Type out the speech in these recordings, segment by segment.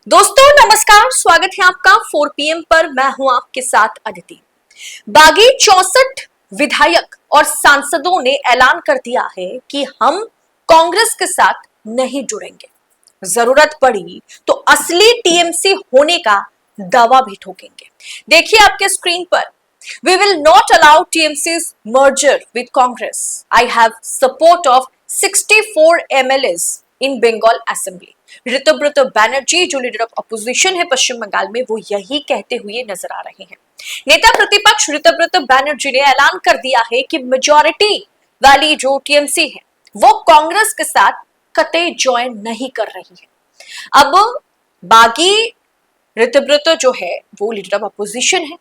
दोस्तों नमस्कार, स्वागत है आपका 4 PM पर। मैं हूं आपके साथ अदिति। बागी 64 विधायक और सांसदों ने ऐलान कर दिया है कि हम कांग्रेस के साथ नहीं जुड़ेंगे। जरूरत पड़ी तो असली टीएमसी होने का दावा भी ठोकेंगे। देखिए आपके स्क्रीन पर, we will not allow TMC's merger with Congress. I have support of 64 MLAs in Bengal assembly. Ritabrata Banerjee जो लीडर ऑफ अपोजिशन है पश्चिम बंगाल में, वो यही कहते हुए नजर आ रहे हैं। नेता प्रतिपक्ष ऋतुव्रत बैनर्जी ने ऐलान कर दिया है कि मेजॉरिटी वाली जो टीएमसी है वो कांग्रेस के साथ कतई ज्वाइन नहीं कर रही है। अब बागी ऋतुव्रत जो है वो लीडर ऑफ अपोजिशन है।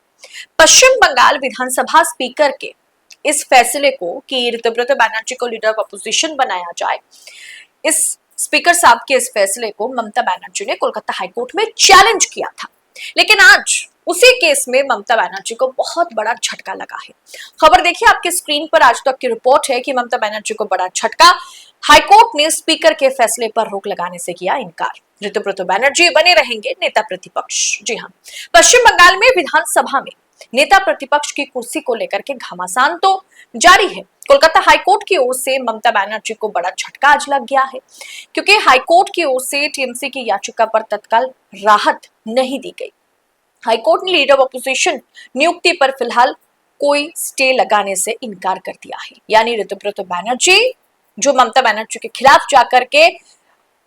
पश्चिम बंगाल विधानसभा स्पीकर के इस फैसले को कि ऋतुव्रत बैनर्जी को लीडर ऑफ अपोजिशन बनाया जाए, इस स्पीकर साहब के इस फैसले को ममता बनर्जी ने कोलकाता हाईकोर्ट में चैलेंज किया था। लेकिन आज उसी केस में ममता बनर्जी को बहुत बड़ा झटका लगा है। खबर देखिए आपके स्क्रीन पर, आज तक की रिपोर्ट है कि ममता बनर्जी को बड़ा झटका। हाईकोर्ट ने स्पीकर के फैसले पर रोक लगाने से किया इनकार। ऋतुव्रत बैनर्जी बने रहेंगे नेता प्रतिपक्ष। जी हाँ, पश्चिम बंगाल में विधानसभा में नेता प्रतिपक्ष की कुर्सी को लेकर के घमासान तो जारी है। कोलकाता हाईकोर्ट की ओर से ममता बनर्जी को बड़ा झटका आज लग गया है, क्योंकि हाईकोर्ट की ओर से टीएमसी की याचिका पर तत्काल राहत नहीं दी गई। हाईकोर्ट ने लीडर ऑफ अपोजिशन नियुक्ति पर फिलहाल कोई स्टे लगाने से इनकार कर दिया है। यानी ऋतुव्रत बैनर्जी जो ममता बनर्जी के खिलाफ जाकर के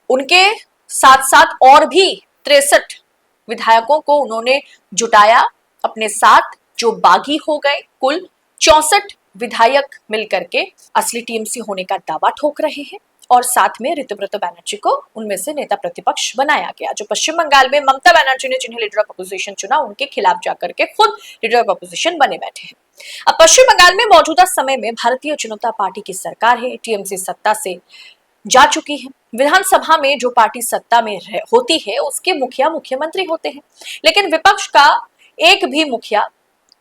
उनके साथ साथ और भी 63 विधायकों को उन्होंने जुटाया अपने साथ, जो बागी हो गए। कुल 64 विधायक मिलकर के असली टीएमसी होने का दावा ठोक रहे हैं और साथ में ऋतुव्रत बैनर्जी को उनमें से नेता प्रतिपक्ष बनाया गया, जो पश्चिम बंगाल में ममता बनर्जी ने जिन्हें लीडर ऑफ अपोजिशन चुना उनके खिलाफ जाकर के खुद लीडर ऑफ अपोजिशन बने बैठे हैं। अब पश्चिम बंगाल में मौजूदा समय में भारतीय जनता पार्टी की सरकार है। टीएमसी सत्ता से जा चुकी है। विधानसभा में जो पार्टी सत्ता में होती है उसके मुखिया मुख्यमंत्री होते हैं, लेकिन विपक्ष का एक भी मुखिया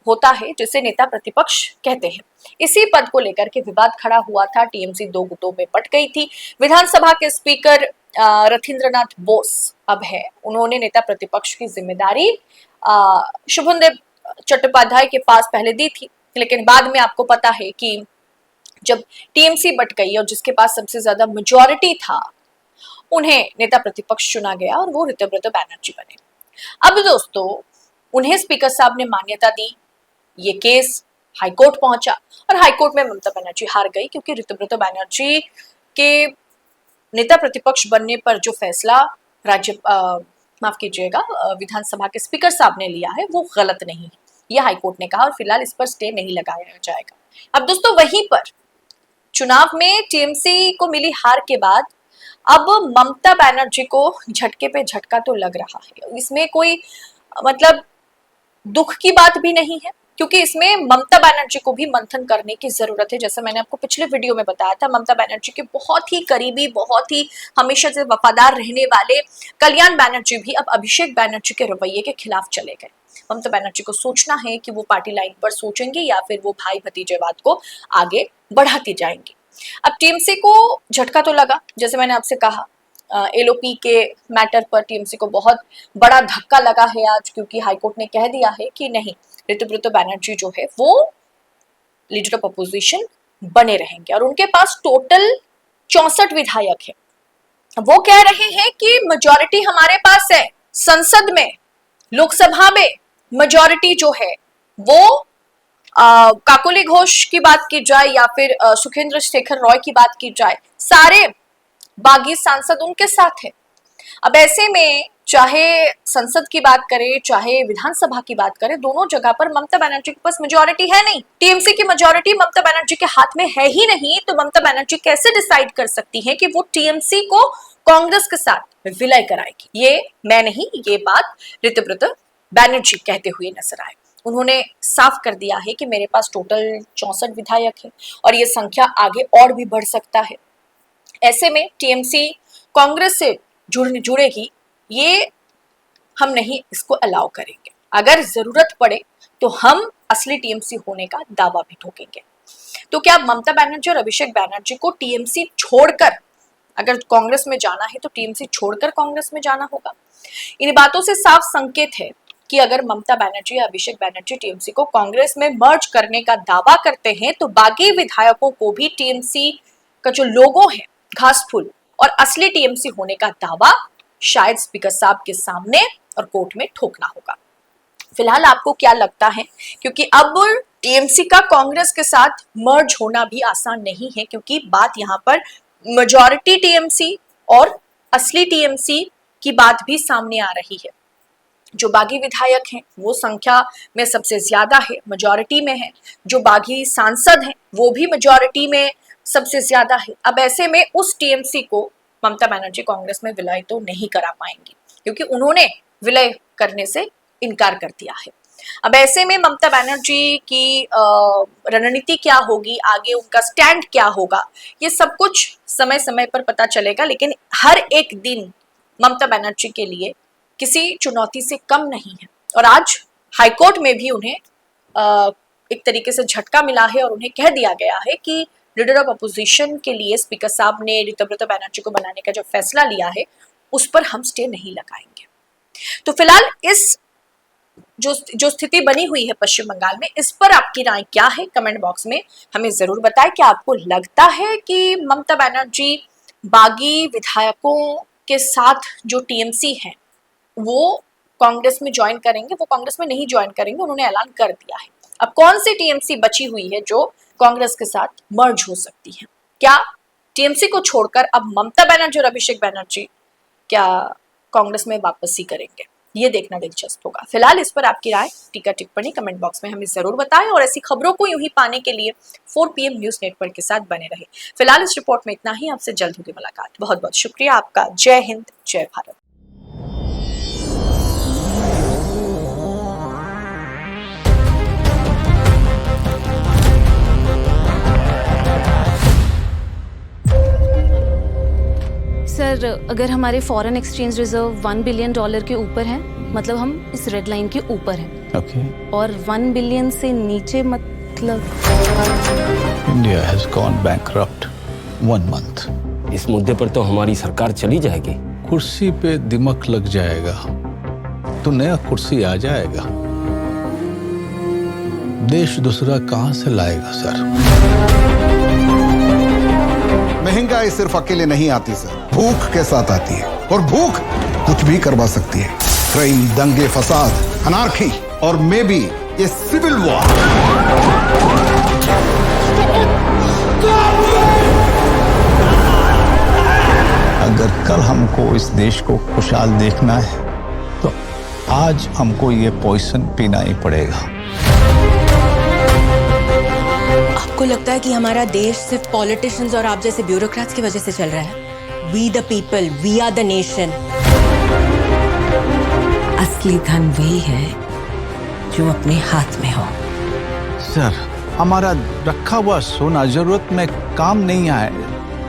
होता है जिसे नेता प्रतिपक्ष कहते हैं। इसी पद को लेकर के विवाद खड़ा हुआ था। टीएमसी दो गुटों में बट गई थी। विधानसभा के स्पीकर रथिंद्रनाथ बोस अब है, उन्होंने नेता प्रतिपक्ष की जिम्मेदारी शुभेंदु चट्टोपाध्याय के पास पहले दी थी, लेकिन बाद में आपको पता है कि जब टीएमसी बट गई और जिसके पास सबसे ज्यादा मेजॉरिटी था उन्हें नेता प्रतिपक्ष चुना गया और वो ऋतुव्रत बैनर्जी बने। अब दोस्तों उन्हें स्पीकर साहब ने मान्यता दी, ये केस हाईकोर्ट पहुंचा और हाईकोर्ट में ममता बनर्जी हार गई, क्योंकि ऋतुव्रत बैनर्जी के नेता प्रतिपक्ष बनने पर जो फैसला माफ कीजिएगा विधानसभा के स्पीकर साहब ने लिया है वो गलत नहीं है, यह हाईकोर्ट ने कहा और फिलहाल इस पर स्टे नहीं लगाया जाएगा। अब दोस्तों वहीं पर चुनाव में टीएमसी को मिली हार के बाद अब ममता बनर्जी को झटके पे झटका तो लग रहा है। इसमें कोई मतलब दुख की बात भी नहीं है, क्योंकि इसमें ममता बनर्जी को भी मंथन करने की जरूरत है। जैसा मैंने आपको पिछले वीडियो में बताया था, ममता बनर्जी के बहुत ही करीबी, बहुत ही हमेशा से वफादार रहने वाले कल्याण बनर्जी भी अब अभिषेक बनर्जी के रवैये के खिलाफ चले गए। ममता बनर्जी को सोचना है कि वो पार्टी लाइन पर सोचेंगे या फिर वो भाई भतीजेवाद को आगे बढ़ाती जाएंगी। अब टीएमसी को झटका तो लगा, जैसे मैंने आपसे कहा एलओपी के मैटर पर टीएमसी को बहुत बड़ा धक्का लगा है आज, क्योंकि हाईकोर्ट ने कह दिया है कि नहीं, ऋतुव्रत बैनर्जी जो है वो लीडर ऑफ अपोजिशन बने रहेंगे और उनके पास टोटल 64 विधायक है। वो कह रहे हैं कि मेजॉरिटी हमारे पास है संसद में, लोकसभा में मेजॉरिटी जो है वो काकोली घोष की बात की जाए या फिर सुखेंद्र शेखर रॉय की बात की जाए, सारे बागी सांसद उनके साथ है। अब ऐसे में चाहे संसद की बात करें चाहे विधानसभा की बात करें, दोनों जगह पर ममता बनर्जी के पास मेजॉरिटी है नहीं। टीएमसी की मेजॉरिटी ममता बनर्जी के हाथ में है ही नहीं, तो ममता बनर्जी कैसे डिसाइड कर सकती है कि वो टीएमसी को कांग्रेस के साथ विलय कराएगी? ये मैं नहीं, ये बात ऋतुव्रत बैनर्जी कहते हुए नजर आए। उन्होंने साफ कर दिया है कि मेरे पास टोटल 64 विधायक है और ये संख्या आगे और भी बढ़ सकता है। ऐसे में टीएमसी कांग्रेस से जुड़ेगी, ये हम नहीं इसको अलाउ करेंगे। अगर जरूरत पड़े तो हम असली टीएमसी होने का दावा भी ठोकेंगे। तो क्या ममता बनर्जी और अभिषेक बनर्जी को टीएमसी छोड़कर, अगर कांग्रेस में जाना है तो टीएमसी छोड़कर कांग्रेस में जाना होगा? इन बातों से साफ संकेत है कि अगर ममता बनर्जी या अभिषेक बनर्जी टीएमसी को कांग्रेस में मर्ज करने का दावा करते हैं तो बागी विधायकों को भी टीएमसी का जो लोगो है घासफुल और असली टीएमसी होने का दावा शायद स्पीकर साहब के सामने और कोर्ट में ठोकना होगा। फिलहाल आपको क्या लगता है, क्योंकि अब टीएमसी का कांग्रेस के साथ मर्ज होना भी आसान नहीं है, क्योंकि बात यहाँ पर मेजॉरिटी टीएमसी और असली टीएमसी की बात भी सामने आ रही है। जो बागी विधायक हैं वो संख्या में सबसे ज्यादा है, मेजॉरिटी में है। जो बागी सांसद हैं वो भी मेजॉरिटी में सबसे ज्यादा है। अब ऐसे में उस टीएमसी को ममता बनर्जी कांग्रेस में विलय तो नहीं करा पाएंगी, क्योंकि उन्होंने विलय करने से इनकार कर दिया है। अब ऐसे में ममता बनर्जी की रणनीति क्या होगी, आगे उनका स्टैंड क्या होगा, ये सब कुछ समय समय पर पता चलेगा। लेकिन हर एक दिन ममता बनर्जी के लिए किसी चुनौती से कम नहीं है और आज हाईकोर्ट में भी उन्हें एक तरीके से झटका मिला है और उन्हें कह दिया गया है कि लीडर ऑफ अपोजिशन के लिए स्पीकर साहब ने ऋतुव्रत बनर्जी को बनाने का जो फैसला लिया है उस पर हम स्टे नहीं लगाएंगे। तो फिलहाल इस जो स्थिति बनी हुई है पश्चिम बंगाल में, इस पर आपकी राय क्या है? कमेंट बॉक्स में हमें जरूर बताएं। क्या आपको लगता है कि ममता बनर्जी बागी विधायकों के साथ जो टीएमसी है वो कांग्रेस में ज्वाइन करेंगे? वो कांग्रेस में नहीं ज्वाइन करेंगे, उन्होंने ऐलान कर दिया है। अब कौन सी टीएमसी बची हुई है जो कांग्रेस के साथ मर्ज हो सकती है? क्या टीएमसी को छोड़कर अब ममता बनर्जी और अभिषेक बनर्जी क्या कांग्रेस में वापसी करेंगे? ये देखना दिलचस्प होगा। फिलहाल इस पर आपकी राय, टीका टिप्पणी कमेंट बॉक्स में हमें जरूर बताएं और ऐसी खबरों को यूं ही पाने के लिए 4 PM न्यूज नेटवर्क के साथ बने रहे। फिलहाल इस रिपोर्ट में इतना ही, आपसे जल्द होगी मुलाकात। बहुत बहुत शुक्रिया आपका। जय हिंद, जय भारत। सर, अगर हमारे फॉरेन एक्सचेंज रिजर्व $1 बिलियन के ऊपर हैं, मतलब हम इस रेड लाइन के ऊपर हैं। Okay. और 1 बिलियन से नीचे मतलब India has gone bankrupt 1 month. इस मुद्दे पर तो हमारी सरकार चली जाएगी। कुर्सी पे दिमक लग जाएगा तो नया कुर्सी आ जाएगा। देश दूसरा कहां से लाएगा सर? महंगाई सिर्फ अकेले नहीं आती सर, भूख के साथ आती है और भूख कुछ भी करवा सकती है। क्राइम, दंगे, फसाद, अनार्की और मे बी ये सिविल वॉर। अगर कल हमको इस देश को खुशहाल देखना है तो आज हमको ये पॉइजन पीना ही पड़ेगा। आपको लगता है कि हमारा देश सिर्फ पॉलिटिशियंस और आप जैसे ब्यूरोक्रेट्स की वजह से चल रहा है? We the people, we are the nation. असली धन वही है जो अपने हाथ में हो। सर, हमारा रखा हुआ सोना जरूरत में काम नहीं आए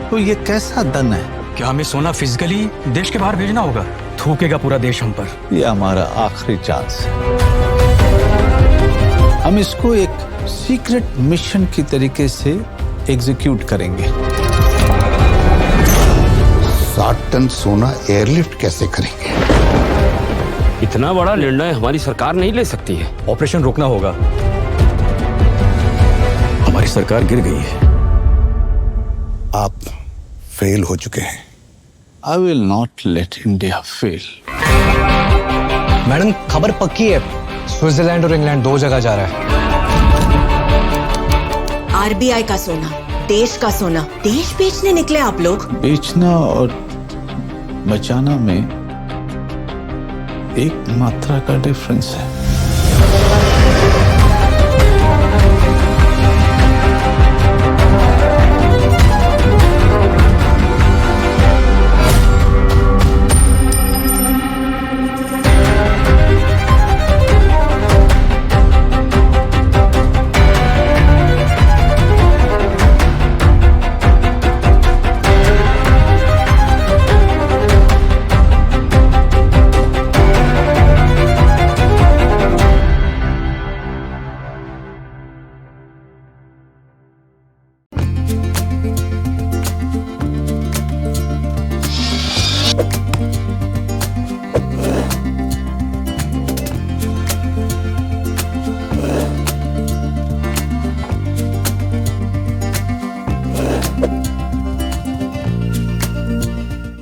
तो ये कैसा धन है? क्या हमें सोना फिजिकली देश के बाहर भेजना होगा? थूकेगा पूरा देश हम पर। ये हमारा आखिरी चांस है। हम इसको एक सीक्रेट मिशन की तरीके से एग्जीक्यूट करेंगे। 60 टन सोना एयरलिफ्ट कैसे करेंगे? इतना बड़ा निर्णय हमारी सरकार नहीं ले सकती है। ऑपरेशन रोकना होगा। हमारी सरकार गिर गई है। आप फेल हो चुके हैं। I will not let India fail. Madam, खबर पक्की है, स्विट्जरलैंड और इंग्लैंड 2 जगह जा रहा है। आरबीआई का सोना, देश का सोना, देश बेचने निकले आप लोग। बेचना और बचाना में एक मात्रा का डिफरेंस है।